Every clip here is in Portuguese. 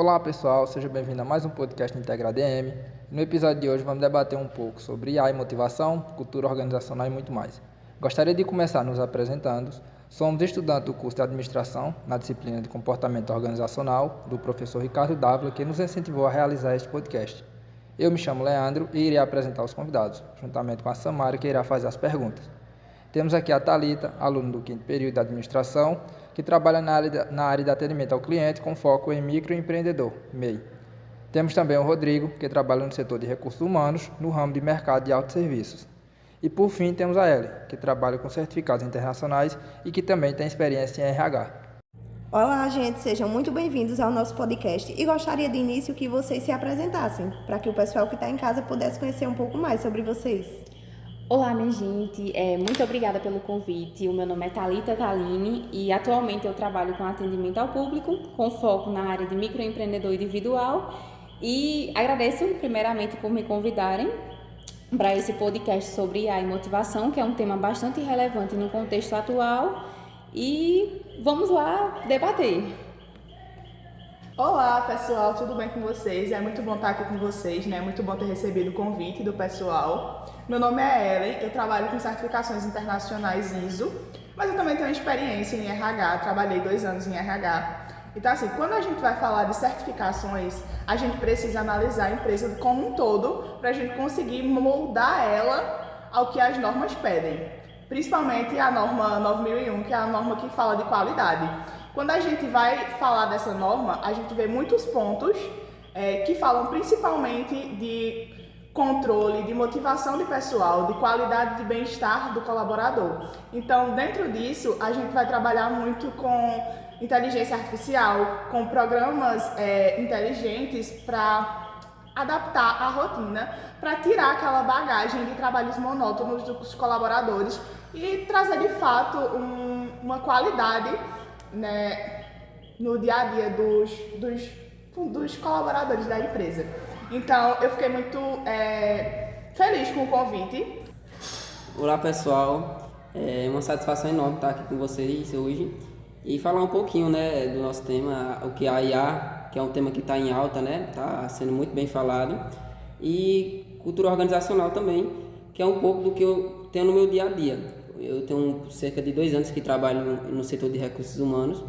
Olá pessoal, seja bem-vindo a mais um podcast Integra ADM. No episódio de hoje vamos debater um pouco sobre IA e motivação, cultura organizacional e muito mais. Gostaria de começar nos apresentando. Somos estudantes do curso de Administração na disciplina de Comportamento Organizacional do professor Ricardo Dávila, que nos incentivou a realizar este podcast. Eu me chamo Leandro e irei apresentar os convidados, juntamente com a Samara, que irá fazer as perguntas. Temos aqui a Thalita, aluna do 5º período de Administração, que trabalha na área de atendimento ao cliente com foco em microempreendedor, MEI. Temos também o Rodrigo, que trabalha no setor de recursos humanos, no ramo de mercado de autosserviços. E por fim temos a Ellen, que trabalha com certificados internacionais e que também tem experiência em RH. Olá, gente, sejam muito bem-vindos ao nosso podcast e gostaria de início que vocês se apresentassem, para que o pessoal que está em casa pudesse conhecer um pouco mais sobre vocês. Olá, minha gente, muito obrigada pelo convite. O meu nome é Thalita Taline e atualmente eu trabalho com atendimento ao público, com foco na área de microempreendedor individual e agradeço primeiramente por me convidarem para esse podcast sobre IA e motivação, que é um tema bastante relevante no contexto atual e vamos lá debater. Olá pessoal, tudo bem com vocês? É muito bom estar aqui com vocês, né? Muito bom ter recebido o convite do pessoal. Meu nome é Ellen, eu trabalho com certificações internacionais ISO, mas eu também tenho experiência em RH, trabalhei 2 anos em RH. Então assim, quando a gente vai falar de certificações, a gente precisa analisar a empresa como um todo para a gente conseguir moldar ela ao que as normas pedem. Principalmente a norma 9001, que é a norma que fala de qualidade. Quando a gente vai falar dessa norma, a gente vê muitos pontos que falam principalmente de controle, de motivação de pessoal, de qualidade de bem-estar do colaborador. Então, dentro disso, a gente vai trabalhar muito com inteligência artificial, com programas inteligentes para adaptar a rotina, para tirar aquela bagagem de trabalhos monótonos dos colaboradores e trazer, de fato, uma qualidade, né, no dia a dia dos colaboradores da empresa. Então, eu fiquei muito feliz com o convite. Olá pessoal, é uma satisfação enorme estar aqui com vocês hoje e falar um pouquinho, né, do nosso tema, o que é a IA, que é um tema que está em alta, né, está sendo muito bem falado, e cultura organizacional também, que é um pouco do que eu tenho no meu dia a dia. Eu tenho cerca de 2 anos que trabalho no setor de recursos humanos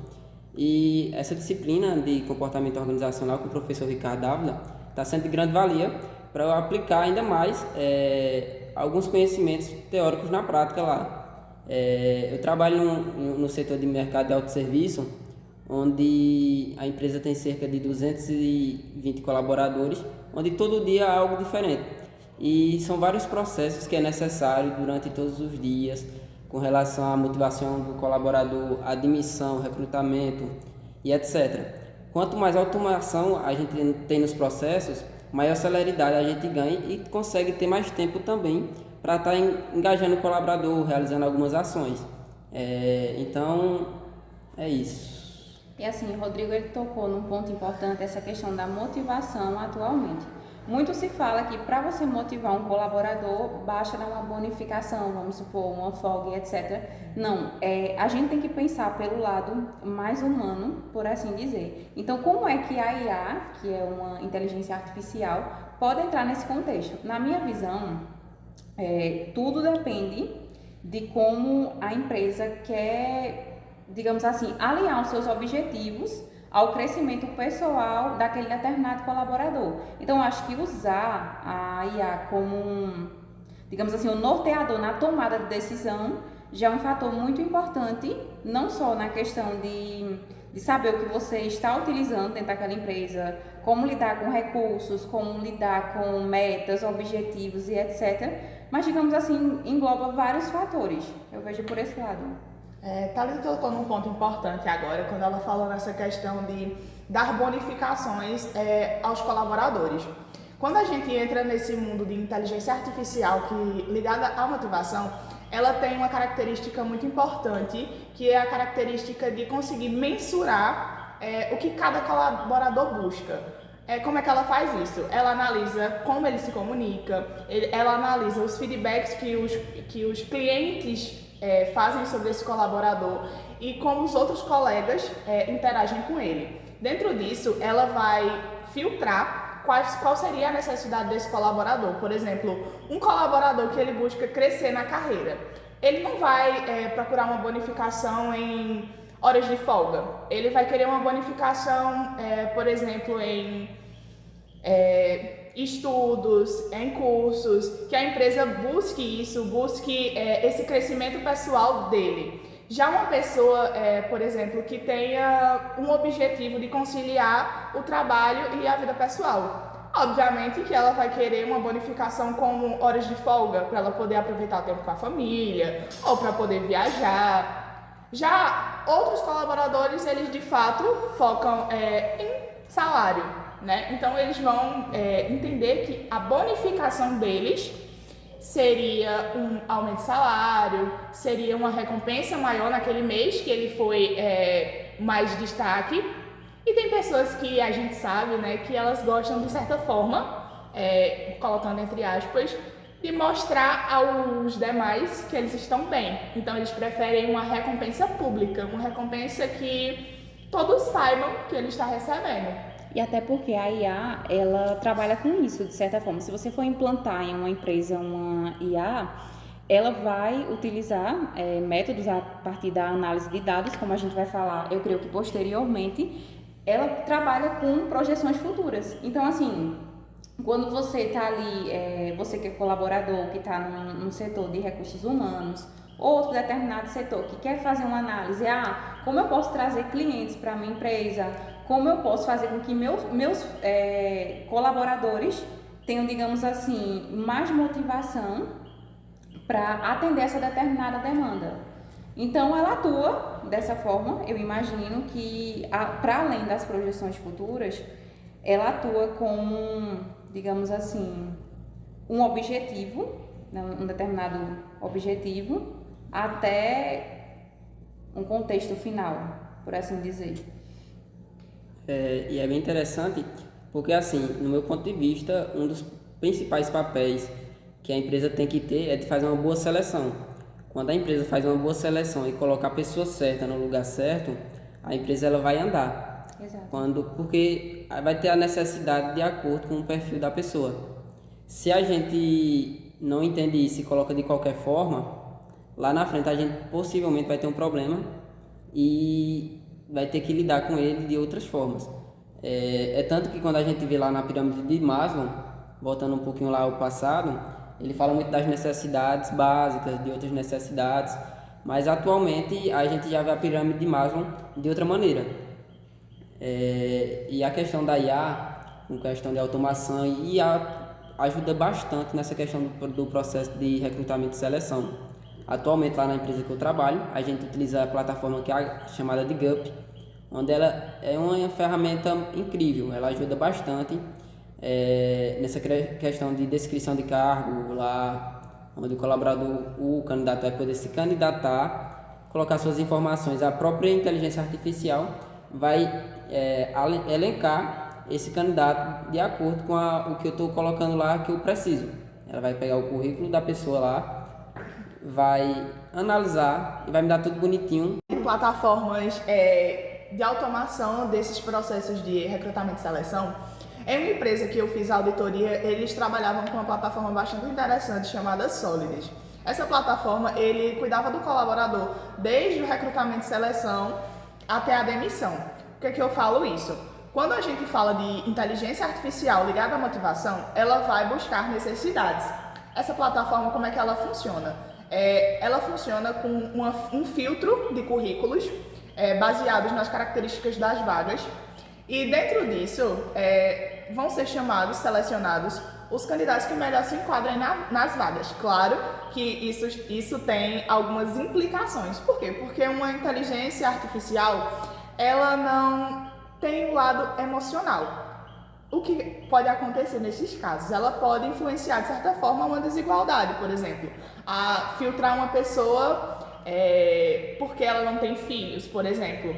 e essa disciplina de comportamento organizacional com o professor Ricardo Dávila está sendo de grande valia para eu aplicar ainda mais alguns conhecimentos teóricos na prática lá. Eu trabalho no setor de mercado de autosserviço, onde a empresa tem cerca de 220 colaboradores, onde todo dia há algo diferente. E são vários processos que é necessário durante todos os dias, com relação à motivação do colaborador, admissão, recrutamento e etc. Quanto mais automação a gente tem nos processos, maior celeridade a gente ganha e consegue ter mais tempo também para estar engajando o colaborador, realizando algumas ações. Então, é isso. E assim, o Rodrigo ele tocou num ponto importante, essa questão da motivação atualmente. Muito se fala que para você motivar um colaborador, basta dar uma bonificação, vamos supor, uma folga, etc. Não, a gente tem que pensar pelo lado mais humano, por assim dizer. Então, como é que a IA, que é uma inteligência artificial, pode entrar nesse contexto? Na minha visão, tudo depende de como a empresa quer, digamos assim, alinhar os seus objetivos ao crescimento pessoal daquele determinado colaborador. Então, eu acho que usar a IA como digamos assim, um norteador na tomada de decisão já é um fator muito importante, não só na questão de saber o que você está utilizando dentro daquela empresa, como lidar com recursos, como lidar com metas, objetivos e etc. Mas, digamos assim, engloba vários fatores. Eu vejo por esse lado. Thalita tocou num ponto importante agora, quando ela falou nessa questão de dar bonificações aos colaboradores. Quando a gente entra nesse mundo de inteligência artificial ligada à motivação, ela tem uma característica muito importante, que é a característica de conseguir mensurar o que cada colaborador busca. Como é que ela faz isso? Ela analisa como ele se comunica, ela analisa os feedbacks que os clientes fazem sobre esse colaborador e como os outros colegas interagem com ele. Dentro disso, ela vai filtrar qual seria a necessidade desse colaborador. Por exemplo, um colaborador que ele busca crescer na carreira, ele não vai procurar uma bonificação em horas de folga. Ele vai querer uma bonificação, por exemplo, em estudos, em cursos, que a empresa busque isso, busque esse crescimento pessoal dele. Já uma pessoa, por exemplo, que tenha um objetivo de conciliar o trabalho e a vida pessoal, obviamente que ela vai querer uma bonificação como horas de folga, para ela poder aproveitar o tempo com a família, ou para poder viajar. Já outros colaboradores, eles de fato focam em salário, né? Então eles vão entender que a bonificação deles seria um aumento de salário, seria uma recompensa maior naquele mês que ele foi mais destaque. E tem pessoas que a gente sabe, né, que elas gostam de certa forma, colocando entre aspas, de mostrar aos demais que eles estão bem. Então eles preferem uma recompensa pública, uma recompensa que todos saibam que ele está recebendo. E até porque a IA, ela trabalha com isso, de certa forma. Se você for implantar em uma empresa uma IA, ela vai utilizar métodos a partir da análise de dados, como a gente vai falar, eu creio que posteriormente, ela trabalha com projeções futuras. Então, assim, quando você está ali, você que é colaborador, que está num setor de recursos humanos, outro determinado setor que quer fazer uma análise, como eu posso trazer clientes para a minha empresa, como eu posso fazer com que meus colaboradores tenham, digamos assim, mais motivação para atender essa determinada demanda. Então, ela atua dessa forma. Eu imagino que, para além das projeções futuras, ela atua com, digamos assim, um objetivo, um determinado objetivo, até um contexto final, por assim dizer. E é bem interessante porque, assim, no meu ponto de vista, um dos principais papéis que a empresa tem que ter é de fazer uma boa seleção. Quando a empresa faz uma boa seleção e coloca a pessoa certa no lugar certo, a empresa ela vai andar. Exato. Porque vai ter a necessidade de acordo com o perfil da pessoa. Se a gente não entende isso e coloca de qualquer forma, lá na frente a gente possivelmente vai ter um problema e vai ter que lidar com ele de outras formas. Tanto que quando a gente vê lá na pirâmide de Maslow, voltando um pouquinho lá ao passado, ele fala muito das necessidades básicas, de outras necessidades, mas atualmente a gente já vê a pirâmide de Maslow de outra maneira. E a questão da IA, com questão de automação, ajuda bastante nessa questão do processo de recrutamento e seleção. Atualmente, lá na empresa que eu trabalho, a gente utiliza a plataforma que é chamada de GUP, onde ela é uma ferramenta incrível. Ela ajuda bastante nessa questão de descrição de cargo, lá onde o colaborador, o candidato vai poder se candidatar, colocar suas informações. A própria inteligência artificial vai elencar esse candidato de acordo com o que eu estou colocando lá que eu preciso. Ela vai pegar o currículo da pessoa lá, vai analisar e vai me dar tudo bonitinho. Plataformas de automação desses processos de recrutamento e seleção. Em uma empresa que eu fiz a auditoria, eles trabalhavam com uma plataforma bastante interessante chamada Solidus. Essa plataforma, ele cuidava do colaborador desde o recrutamento e seleção até a demissão. Por que eu falo isso? Quando a gente fala de inteligência artificial ligada à motivação, ela vai buscar necessidades. Essa plataforma, como é que ela funciona? Ela funciona com um filtro de currículos baseados nas características das vagas, e dentro disso vão ser selecionados os candidatos que melhor se enquadrem nas vagas. Claro que isso tem algumas implicações. Por quê? Porque uma inteligência artificial, ela não tem o lado emocional. O que pode acontecer nesses casos? Ela pode influenciar, de certa forma, uma desigualdade, por exemplo. A filtrar uma pessoa porque ela não tem filhos, por exemplo.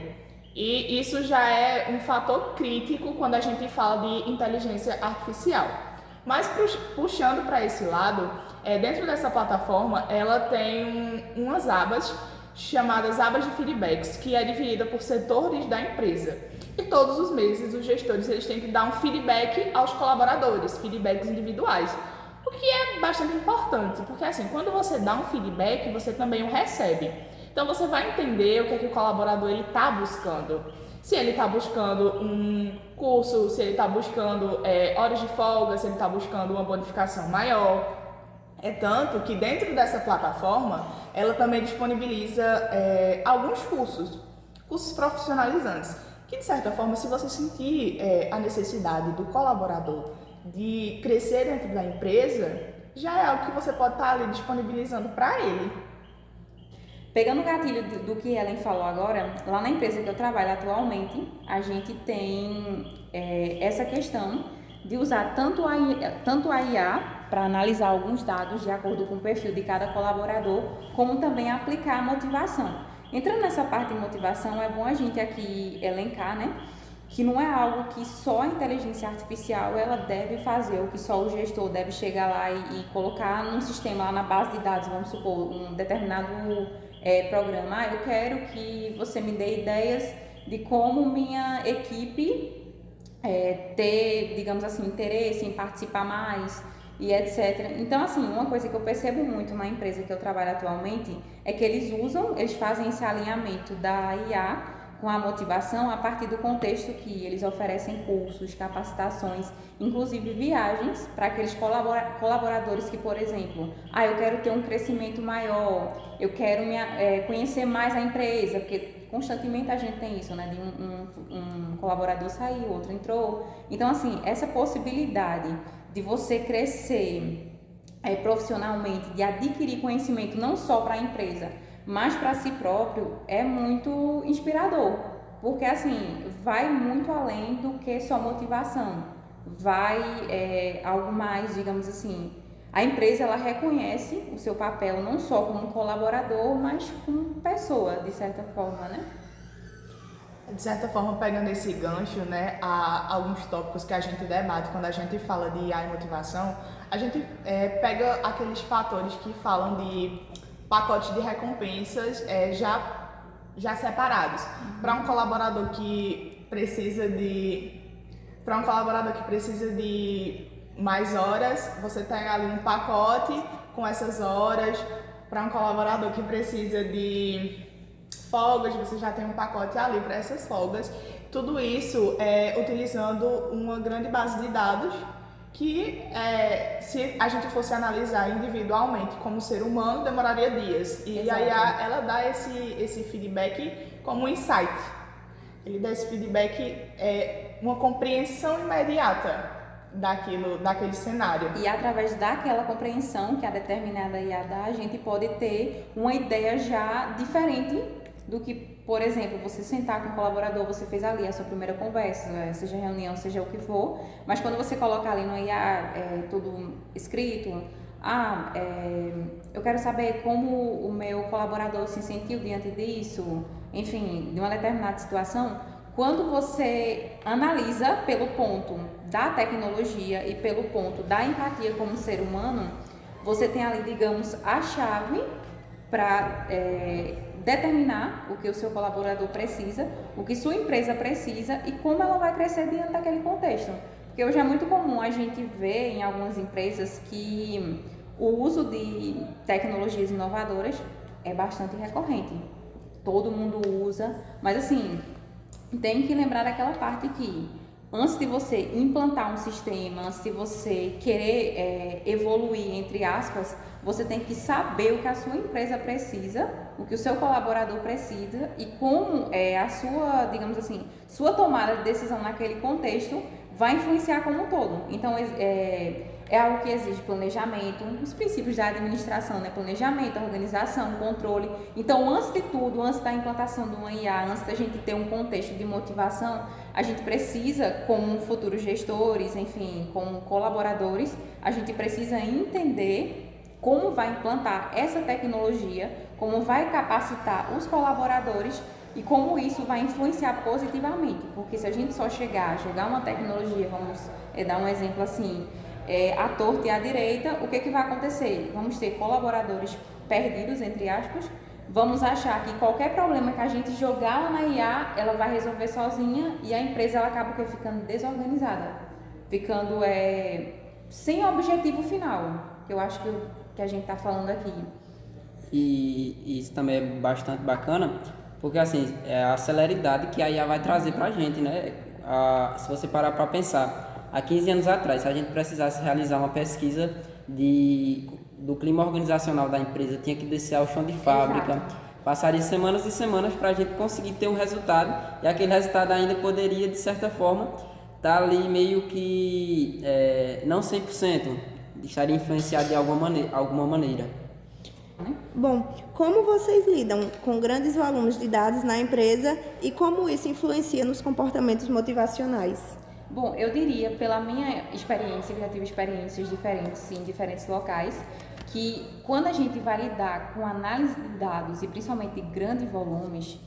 E isso já é um fator crítico quando a gente fala de inteligência artificial. Mas puxando para esse lado, dentro dessa plataforma, ela tem umas abas chamadas abas de feedbacks, que é dividida por setores da empresa. E todos os meses os gestores eles têm que dar um feedback aos colaboradores, feedbacks individuais. O que é bastante importante, porque assim, quando você dá um feedback, você também o recebe. Então você vai entender o que é que o colaborador está buscando. Se ele está buscando um curso, se ele está buscando horas de folga, se ele está buscando uma bonificação maior. É tanto que dentro dessa plataforma, ela também disponibiliza alguns cursos profissionalizantes, que de certa forma, se você sentir a necessidade do colaborador de crescer dentro da empresa, já é algo que você pode estar ali disponibilizando para ele. Pegando o gatilho do que Ellen falou agora, lá na empresa que eu trabalho atualmente, a gente tem essa questão de usar tanto a IA para analisar alguns dados de acordo com o perfil de cada colaborador, como também aplicar a motivação. Entrando nessa parte de motivação, é bom a gente aqui elencar, né, que não é algo que só a inteligência artificial ela deve fazer, ou que só o gestor deve chegar lá e colocar num sistema, lá na base de dados, vamos supor, um determinado programa. Eu quero que você me dê ideias de como minha equipe ter, digamos assim, interesse em participar mais e etc. Então, assim, uma coisa que eu percebo muito na empresa que eu trabalho atualmente é que eles fazem esse alinhamento da IA com a motivação a partir do contexto que eles oferecem cursos, capacitações, inclusive viagens para aqueles colaboradores que, por exemplo, eu quero ter um crescimento maior, eu quero conhecer mais a empresa, porque constantemente a gente tem isso, né, de um colaborador saiu, outro entrou. Então, assim, essa possibilidade de você crescer profissionalmente, de adquirir conhecimento não só para a empresa, mas para si próprio, é muito inspirador, porque assim, vai muito além do que só motivação, vai algo mais, digamos assim, a empresa ela reconhece o seu papel não só como colaborador, mas como pessoa, de certa forma, né? De certa forma, pegando esse gancho, né, há alguns tópicos que a gente debate quando a gente fala de IA e motivação, a gente pega aqueles fatores que falam de pacotes de recompensas já separados. Para um colaborador que precisa de mais horas, você tem ali um pacote com essas horas. Para um colaborador que precisa de folgas, você já tem um pacote ali para essas folgas. Tudo isso utilizando uma grande base de dados que, se a gente fosse analisar individualmente como ser humano, demoraria dias. E Exato. aí ela dá esse feedback como um insight. Ele dá esse feedback, uma compreensão imediata daquele cenário. E através daquela compreensão que a determinada IA dá, a gente pode ter uma ideia já diferente do que, por exemplo, você sentar com um colaborador, você fez ali a sua primeira conversa, seja reunião, seja o que for, mas quando você coloca ali no IA tudo escrito, eu quero saber como o meu colaborador se sentiu diante disso, enfim, de uma determinada situação. Quando você analisa pelo ponto da tecnologia e pelo ponto da empatia como ser humano, você tem ali, digamos, a chave para determinar o que o seu colaborador precisa, o que sua empresa precisa e como ela vai crescer diante daquele contexto. Porque hoje é muito comum a gente ver em algumas empresas que o uso de tecnologias inovadoras é bastante recorrente. Todo mundo usa, mas assim, tem que lembrar daquela parte que antes de você implantar um sistema, antes de você querer evoluir, entre aspas, você tem que saber o que a sua empresa precisa, o que o seu colaborador precisa e como a sua, digamos assim, sua tomada de decisão naquele contexto vai influenciar como um todo. Então, é algo que exige planejamento, os princípios da administração, né? Planejamento, organização, controle. Então, antes de tudo, antes da implantação de uma IA, antes da gente ter um contexto de motivação, a gente precisa, como futuros gestores, enfim, como colaboradores, a gente precisa entender como vai implantar essa tecnologia, como vai capacitar os colaboradores e como isso vai influenciar positivamente. Porque se a gente só jogar uma tecnologia, vamos dar um exemplo assim, à torta e à direita, o que vai acontecer? Vamos ter colaboradores perdidos, entre aspas, vamos achar que qualquer problema que a gente jogar lá na IA, ela vai resolver sozinha e a empresa ela acaba ficando desorganizada, ficando sem objetivo final, que eu acho que a gente está falando aqui. E isso também é bastante bacana, porque assim, é a celeridade que a IA vai trazer para a gente, né? Se você parar para pensar, há 15 anos atrás, se a gente precisasse realizar uma pesquisa do clima organizacional da empresa, tinha que descer ao chão de fábrica, Exato. passaria semanas e semanas para a gente conseguir ter um resultado, e aquele resultado ainda poderia, de certa forma, estar ali meio que não 100%, estaria influenciado de alguma maneira. Bom, como vocês lidam com grandes volumes de dados na empresa e como isso influencia nos comportamentos motivacionais? Bom, eu diria, pela minha experiência, que já tive experiências diferentes em diferentes locais, que quando a gente vai lidar com análise de dados e principalmente de grandes volumes,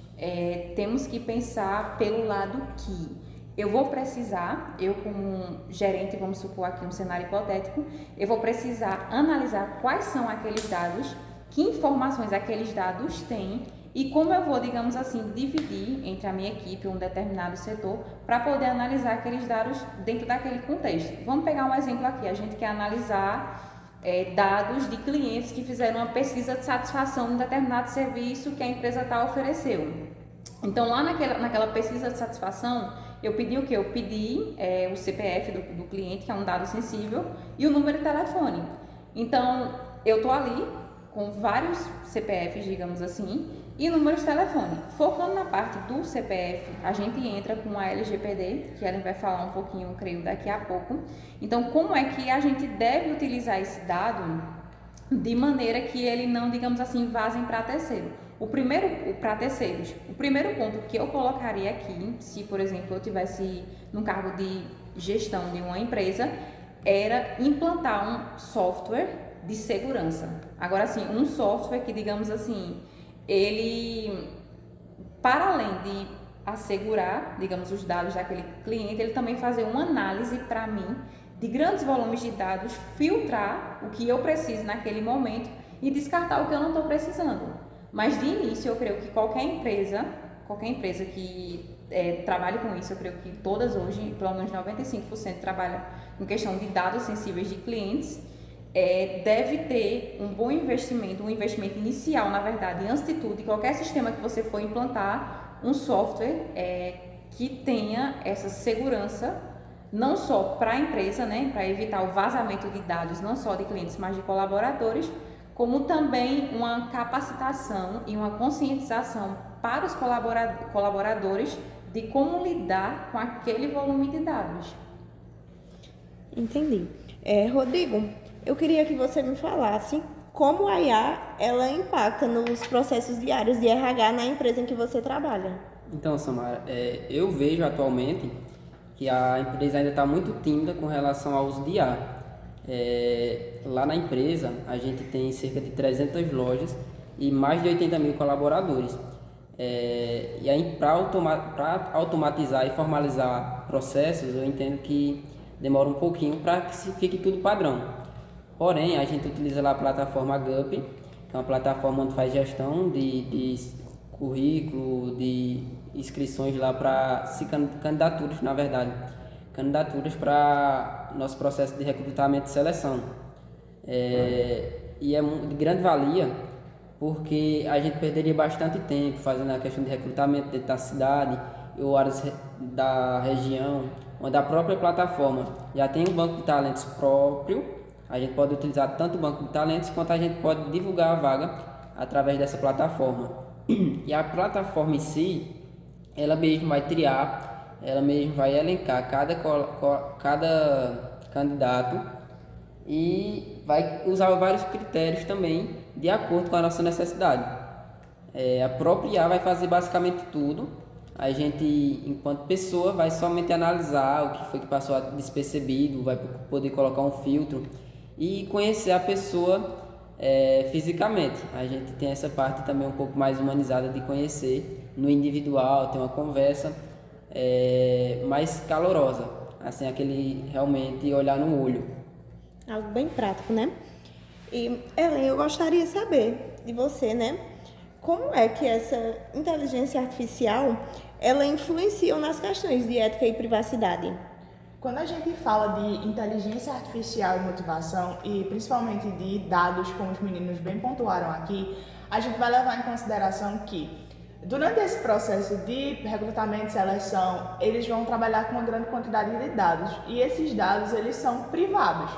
temos que pensar pelo lado que eu vou precisar, eu como gerente, vamos supor aqui um cenário hipotético, eu vou precisar analisar quais são aqueles dados, que informações aqueles dados têm e como eu vou, digamos assim, dividir entre a minha equipe um determinado setor para poder analisar aqueles dados dentro daquele contexto. Vamos pegar um exemplo aqui, a gente quer analisar dados de clientes que fizeram uma pesquisa de satisfação em um determinado serviço que a empresa tal ofereceu. Então, lá naquela pesquisa de satisfação, eu pedi o quê? Eu pedi o CPF do cliente, que é um dado sensível, e o número de telefone. Então, eu estou ali com vários CPFs, digamos assim, e números de telefone. Focando na parte do CPF, a gente entra com a LGPD, que ela vai falar um pouquinho, creio, daqui a pouco. Então, como é que a gente deve utilizar esse dado de maneira que ele não, digamos assim, vazem para terceiro? Para terceiros. O primeiro ponto que eu colocaria aqui, se, por exemplo, eu tivesse no cargo de gestão de uma empresa, era implantar um software de segurança. Agora, assim, um software que, digamos assim, ele, para além de assegurar, digamos, os dados daquele cliente, ele também fazer uma análise para mim de grandes volumes de dados, filtrar o que eu preciso naquele momento e descartar o que eu não estou precisando. Mas de início eu creio que qualquer empresa que trabalhe com isso, eu creio que todas hoje, pelo menos 95% trabalham em questão de dados sensíveis de clientes, deve ter um bom investimento, um investimento inicial, na verdade, antes de tudo, de qualquer sistema que você for implantar, um software que tenha essa segurança, não só para a empresa, né, para evitar o vazamento de dados, não só de clientes, mas de colaboradores, como também uma capacitação e uma conscientização para os colaboradores de como lidar com aquele volume de dados. Entendi. Rodrigo, eu queria que você me falasse como a IA ela impacta nos processos diários de RH na empresa em que você trabalha. Então, Samara, eu vejo atualmente que a empresa ainda está muito tímida com relação ao uso de IA. Lá na empresa, a gente tem cerca de 300 lojas e mais de 80 mil colaboradores. E aí, para automatizar e formalizar processos, eu entendo que demora um pouquinho para que fique tudo padrão. Porém, a gente utiliza lá a plataforma GUP, que é uma plataforma onde faz gestão de currículo, de inscrições lá para candidaturas, na verdade. Candidaturas para nosso processo de recrutamento e seleção. E é de grande valia, porque a gente perderia bastante tempo fazendo a questão de recrutamento dentro da cidade ou áreas da região, onde a própria plataforma já tem um banco de talentos próprio. A gente pode utilizar tanto o banco de talentos quanto a gente pode divulgar a vaga através dessa plataforma. E a plataforma em si, ela mesmo vai triar, ela mesmo vai elencar cada candidato e vai usar vários critérios também de acordo com a nossa necessidade. A própria IA vai fazer basicamente tudo. A gente, enquanto pessoa, vai somente analisar o que foi que passou despercebido, vai poder colocar um filtro e conhecer a pessoa fisicamente. A gente tem essa parte também um pouco mais humanizada de conhecer no individual, ter uma conversa mais calorosa, assim, aquele realmente olhar no olho. Algo bem prático, né? E, Ellen, eu gostaria de saber de você, né? como é que essa inteligência artificial ela influencia nas questões de ética e privacidade? Quando a gente fala de inteligência artificial e motivação, e principalmente de dados, como os meninos bem pontuaram aqui, a gente vai levar em consideração que, durante esse processo de recrutamento e seleção, eles vão trabalhar com uma grande quantidade de dados, e esses dados eles são privados.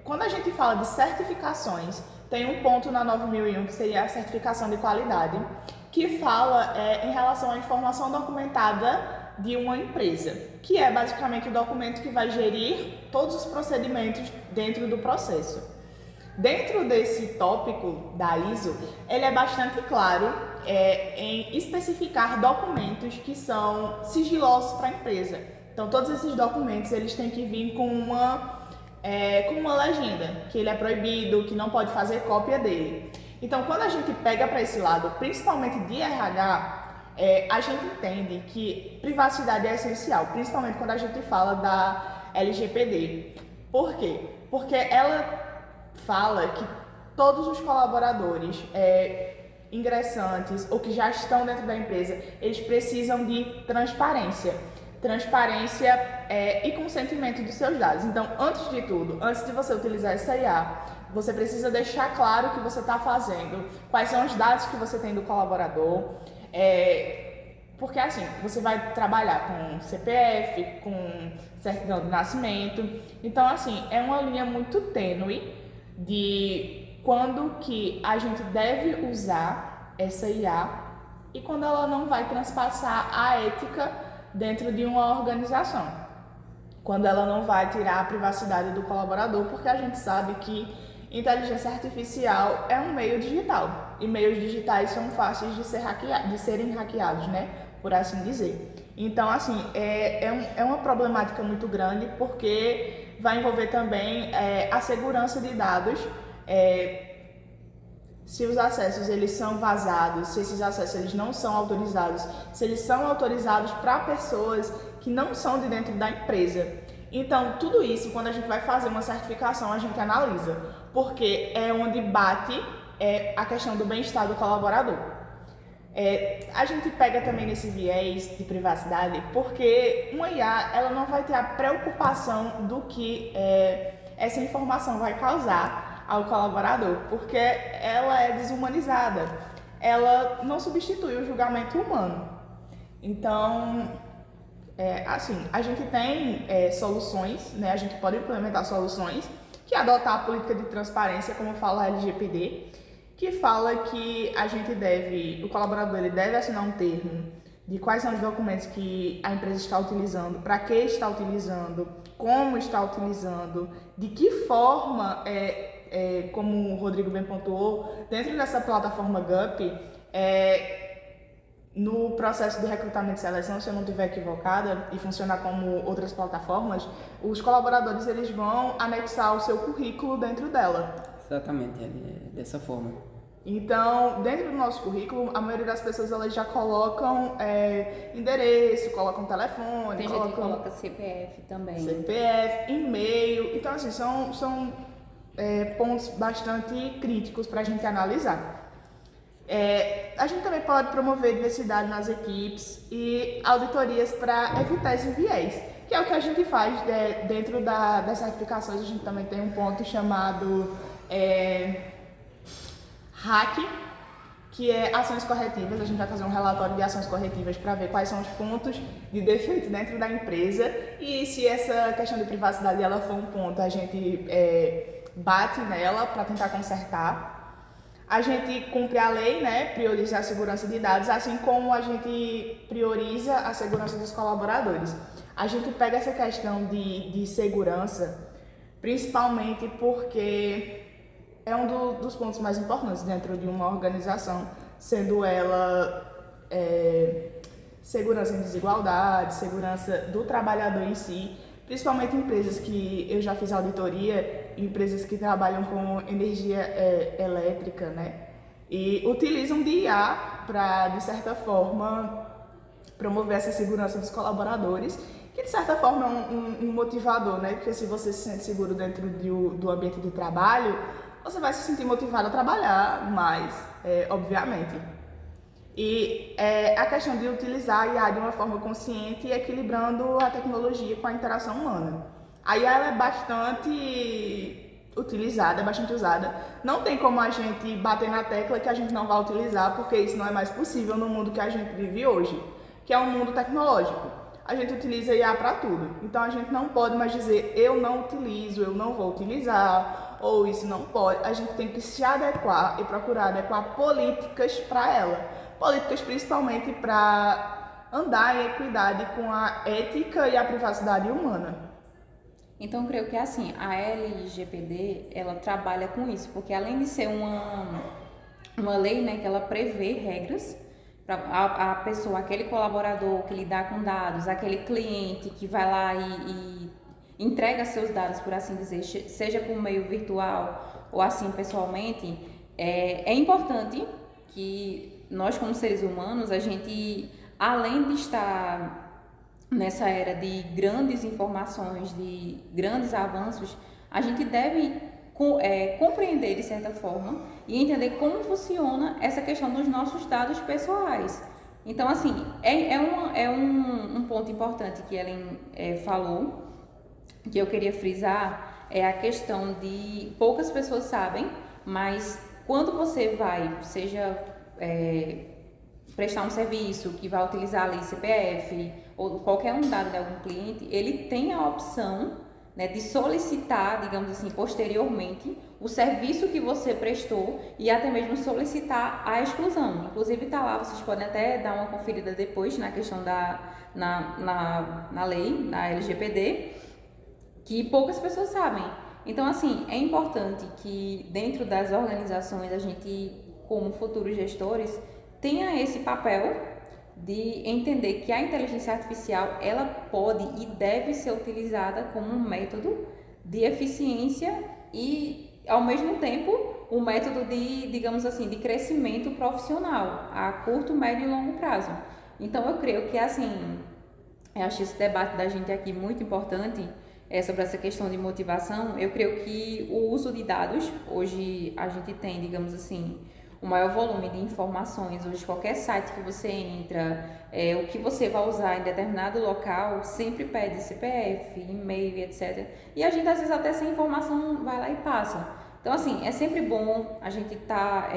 Quando a gente fala de certificações, tem um ponto na 9001 que seria a certificação de qualidade, que fala em relação à informação documentada de uma empresa, que é basicamente o documento que vai gerir todos os procedimentos dentro do processo. Dentro desse tópico da ISO, ele é bastante claro em especificar documentos que são sigilosos para a empresa. Então, todos esses documentos eles têm que vir com uma legenda, que ele é proibido, que não pode fazer cópia dele. Então, quando a gente pega para esse lado, principalmente de RH, a gente entende que privacidade é essencial, principalmente quando a gente fala da LGPD. Por quê? Porque ela fala que todos os colaboradores ingressantes ou que já estão dentro da empresa, eles precisam de transparência e consentimento dos seus dados. Então, antes de tudo, antes de você utilizar essa IA, você precisa deixar claro o que você está fazendo, quais são os dados que você tem do colaborador, porque assim, você vai trabalhar com CPF, com certidão de nascimento. Então, assim, é uma linha muito tênue de quando que a gente deve usar essa IA e quando ela não vai transpassar a ética dentro de uma organização. Quando ela não vai tirar a privacidade do colaborador, porque a gente sabe que inteligência artificial é um meio digital e meios digitais são fáceis de serem hackeados, né? Por assim dizer. Então, assim, é uma problemática muito grande porque vai envolver também a segurança de dados, se os acessos eles são vazados, se esses acessos eles não são autorizados, se eles são autorizados para pessoas que não são de dentro da empresa. Então, tudo isso, quando a gente vai fazer uma certificação, a gente analisa, porque é onde bate a questão do bem-estar do colaborador. A gente pega também nesse viés de privacidade, porque uma IA ela não vai ter a preocupação do que essa informação vai causar ao colaborador, porque ela é desumanizada, ela não substitui o julgamento humano. Então, assim, a gente tem soluções, né? A gente pode implementar soluções que adotar a política de transparência, como fala a LGPD, que fala que o colaborador ele deve assinar um termo de quais são os documentos que a empresa está utilizando, para que está utilizando, como está utilizando, de que forma, como o Rodrigo bem pontuou, dentro dessa plataforma GUP, no processo de recrutamento e seleção, se eu não estiver equivocada, e funcionar como outras plataformas, os colaboradores eles vão anexar o seu currículo dentro dela. Exatamente, dessa forma. Então, dentro do nosso currículo, a maioria das pessoas elas já colocam endereço, colocam telefone, tem gente que coloca CPF também. CPF, e-mail. Então, assim, são pontos bastante críticos para a gente analisar. A gente também pode promover diversidade nas equipes e auditorias para evitar esse viés, que é o que a gente faz dentro das certificações. A gente também tem um ponto chamado RAC, que é ações corretivas. A gente vai fazer um relatório de ações corretivas para ver quais são os pontos de defeito dentro da empresa e se essa questão de privacidade ela for um ponto, a gente bate nela para tentar consertar. A gente cumpre a lei, né, prioriza a segurança de dados, assim como a gente prioriza a segurança dos colaboradores. A gente pega essa questão de segurança, principalmente porque é um dos pontos mais importantes dentro de uma organização, sendo ela segurança em desigualdade, segurança do trabalhador em si, principalmente empresas que eu já fiz auditoria, empresas que trabalham com energia elétrica, né? E utilizam de IA para, de certa forma, promover essa segurança dos colaboradores, que de certa forma é um motivador, né? Porque se você se sente seguro dentro do ambiente de trabalho, você vai se sentir motivado a trabalhar mais, obviamente. E a questão de utilizar a IA de uma forma consciente e equilibrando a tecnologia com a interação humana. A IA ela é bastante utilizada, é bastante usada. Não tem como a gente bater na tecla que a gente não vai utilizar, porque isso não é mais possível no mundo que a gente vive hoje, que é um mundo tecnológico. A gente utiliza IA para tudo. Então a gente não pode mais dizer eu não utilizo, eu não vou utilizar, ou isso não pode. A gente tem que se adequar e procurar adequar políticas para ela. Políticas principalmente para andar em equidade com a ética e a privacidade humana. Então, eu creio que assim, a LGPD, ela trabalha com isso, porque além de ser uma lei, né, que ela prevê regras para a pessoa, aquele colaborador que lidar com dados, aquele cliente que vai lá e entrega seus dados, por assim dizer, seja por meio virtual ou assim pessoalmente, é importante que nós, como seres humanos, a gente, além de estar nessa era de grandes informações, de grandes avanços, a gente deve compreender de certa forma e entender como funciona essa questão dos nossos dados pessoais. Então, assim, um ponto importante que Ellen falou, que eu queria frisar, é a questão de poucas pessoas sabem, mas quando você vai, seja prestar um serviço que vai utilizar a lei CPF ou qualquer um dado de algum cliente, ele tem a opção, né, de solicitar, digamos assim, posteriormente, o serviço que você prestou e até mesmo solicitar a exclusão. Inclusive está lá, vocês podem até dar uma conferida depois na questão na lei, na LGPD, que poucas pessoas sabem. Então, assim, é importante que dentro das organizações a gente, como futuros gestores, tenha esse papel de entender que a inteligência artificial ela pode e deve ser utilizada como um método de eficiência e, ao mesmo tempo, um método de, digamos assim, de crescimento profissional a curto, médio e longo prazo. Então, eu creio que, assim, eu acho esse debate da gente aqui muito importante sobre essa questão de motivação. Eu creio que o uso de dados, hoje a gente tem, digamos assim, o maior volume de informações. Hoje, qualquer site que você entra, o que você vai usar em determinado local, sempre pede CPF, e-mail, etc. E a gente, às vezes, até sem informação, vai lá e passa. Então, assim, é sempre bom a gente estar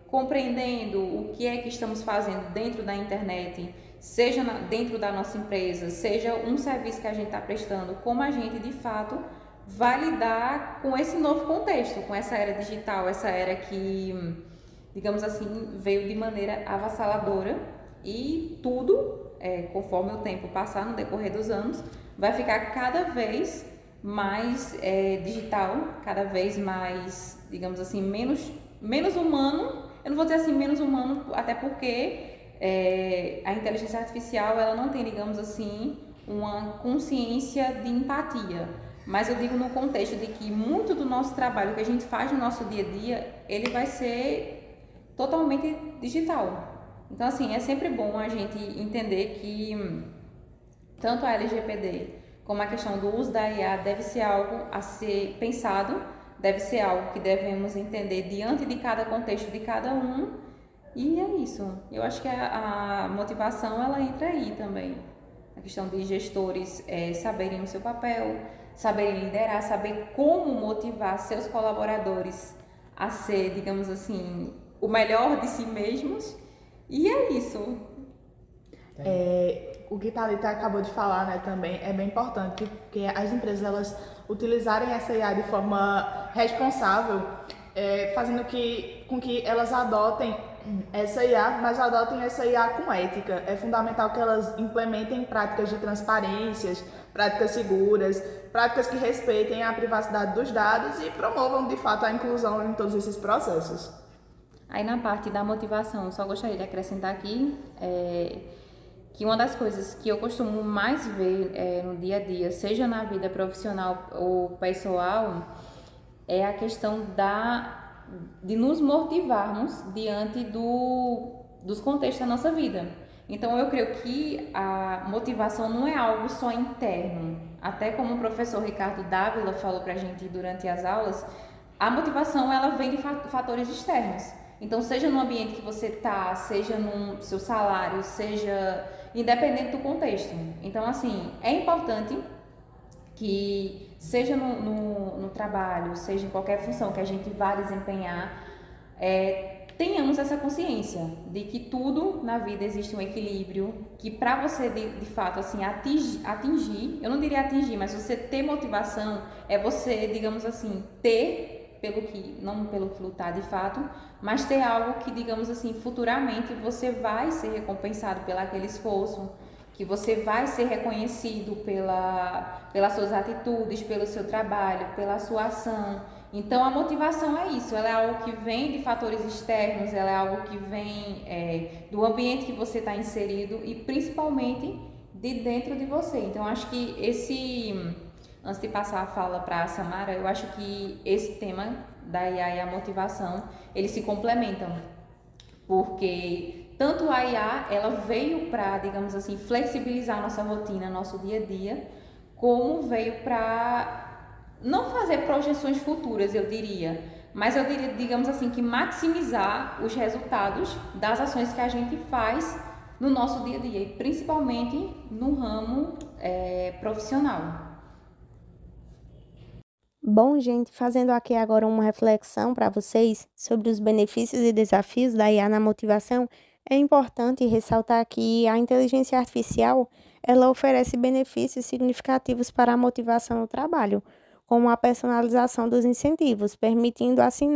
compreendendo o que é que estamos fazendo dentro da internet, seja dentro da nossa empresa, seja um serviço que a gente está prestando, como a gente, de fato, vai lidar com esse novo contexto, com essa era digital, essa era que, digamos assim, veio de maneira avassaladora e tudo, conforme o tempo passar no decorrer dos anos, vai ficar cada vez mais digital, cada vez mais, digamos assim, menos humano. Eu não vou dizer assim menos humano, até porque a inteligência artificial ela não tem, digamos assim, uma consciência de empatia. Mas eu digo no contexto de que muito do nosso trabalho que a gente faz no nosso dia a dia, ele vai ser totalmente digital. Então, assim, é sempre bom a gente entender que tanto a LGPD como a questão do uso da IA deve ser algo a ser pensado, deve ser algo que devemos entender diante de cada contexto de cada um. E é isso. Eu acho que a motivação ela entra aí também. A questão de gestores saberem o seu papel, saberem liderar, saber como motivar seus colaboradores a ser, digamos assim, o melhor de si mesmos. E é isso. O que Thalita acabou de falar, né, também é bem importante, porque as empresas elas utilizarem essa IA de forma responsável, fazendo com que elas adotem essa IA, mas adotem essa IA com ética. É fundamental que elas implementem práticas de transparências, práticas seguras, práticas que respeitem a privacidade dos dados e promovam, de fato, a inclusão em todos esses processos. Aí, na parte da motivação, só gostaria de acrescentar aqui que uma das coisas que eu costumo mais ver no dia a dia, seja na vida profissional ou pessoal, é a questão de nos motivarmos diante dos contextos da nossa vida. Então, eu creio que a motivação não é algo só interno. Até como o professor Ricardo Dávila falou para a gente durante as aulas, a motivação ela vem de fatores externos. Então, seja no ambiente que você está, seja no seu salário, seja independente do contexto. Então, assim, é importante que seja no trabalho, seja em qualquer função que a gente vá desempenhar, tenhamos essa consciência de que tudo na vida existe um equilíbrio, que para você de fato assim atingir, eu não diria atingir, mas você ter motivação é você, digamos assim, ter não pelo que lutar de fato, mas ter algo que, digamos assim, futuramente você vai ser recompensado pelo aquele esforço, que você vai ser reconhecido pelas suas atitudes, pelo seu trabalho, pela sua ação. Então, a motivação é isso, ela é algo que vem de fatores externos, ela é algo que vem do ambiente que você está inserido e principalmente de dentro de você. Então, acho que antes de passar a fala para a Samara, eu acho que esse tema da IA e a motivação, eles se complementam, porque tanto a IA, ela veio para, digamos assim, flexibilizar nossa rotina, nosso dia a dia, como veio para não fazer projeções futuras, eu diria, mas eu diria, digamos assim, que maximizar os resultados das ações que a gente faz no nosso dia a dia, e principalmente no ramo profissional. Bom, gente, fazendo aqui agora uma reflexão para vocês sobre os benefícios e desafios da IA na motivação, é importante ressaltar que a inteligência artificial, ela oferece benefícios significativos para a motivação no trabalho, como a personalização dos incentivos, permitindo assim,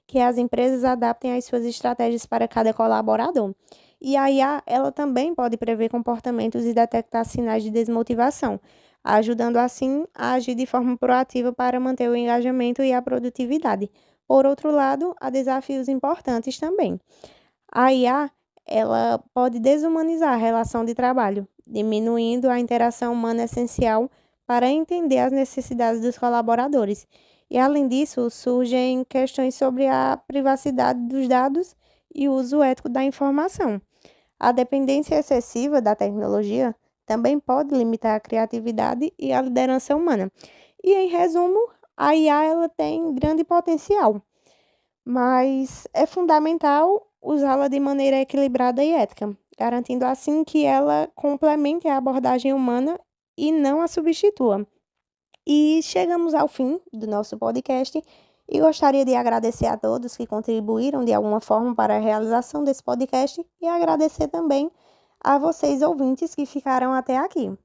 que as empresas adaptem as suas estratégias para cada colaborador. E a IA, ela também pode prever comportamentos e detectar sinais de desmotivação, ajudando assim a agir de forma proativa para manter o engajamento e a produtividade. Por outro lado, há desafios importantes também. A IA, ela pode desumanizar a relação de trabalho, diminuindo a interação humana essencial para entender as necessidades dos colaboradores. E, além disso, surgem questões sobre a privacidade dos dados e o uso ético da informação. A dependência excessiva da tecnologia também pode limitar a criatividade e a liderança humana. E, em resumo, a IA ela tem grande potencial, mas é fundamental usá-la de maneira equilibrada e ética, garantindo assim que ela complemente a abordagem humana e não a substitua. E chegamos ao fim do nosso podcast e gostaria de agradecer a todos que contribuíram de alguma forma para a realização desse podcast e agradecer também a vocês ouvintes que ficaram até aqui.